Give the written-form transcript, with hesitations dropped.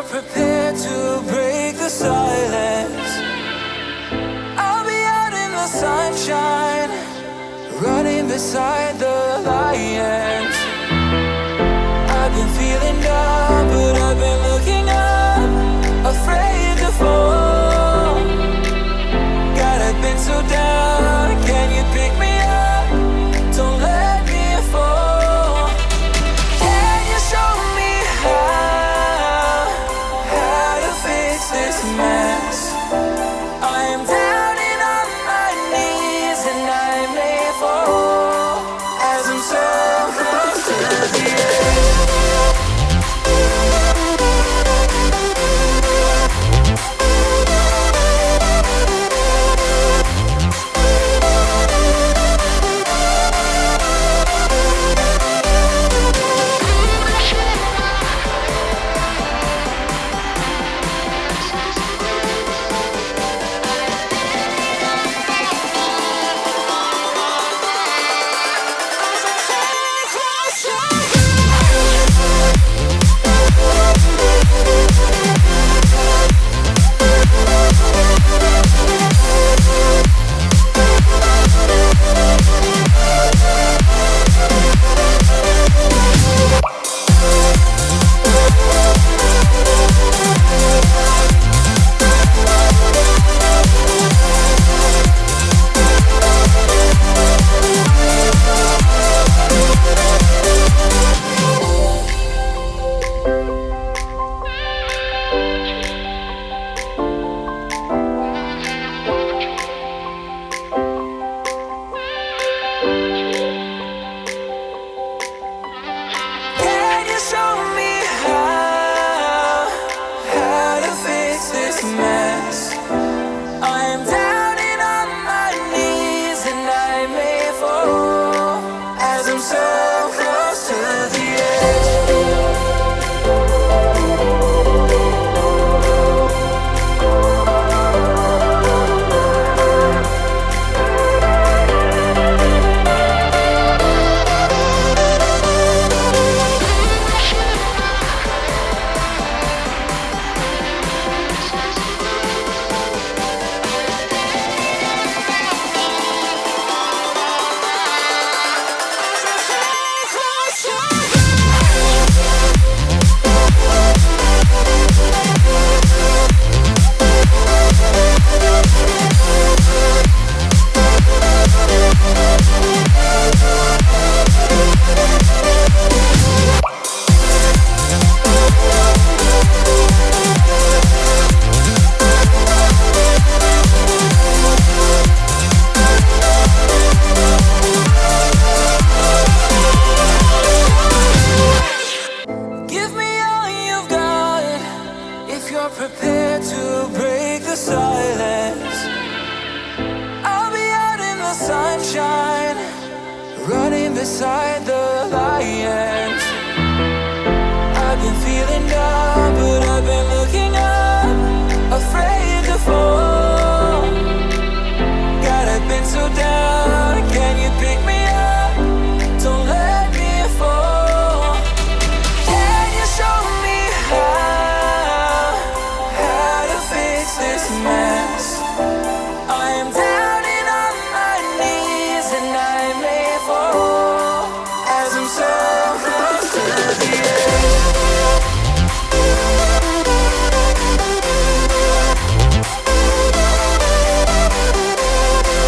prepared to break the silence. I'll be out in the sunshine, running beside the lions. I've been feeling down, but I've been looking up, afraid to fall. God, I've been so down, can you pick me up? Don't let me fall. Can you show me how to fix this mess? I am down and on my knees and I may fall as I'm so close to the edge. Show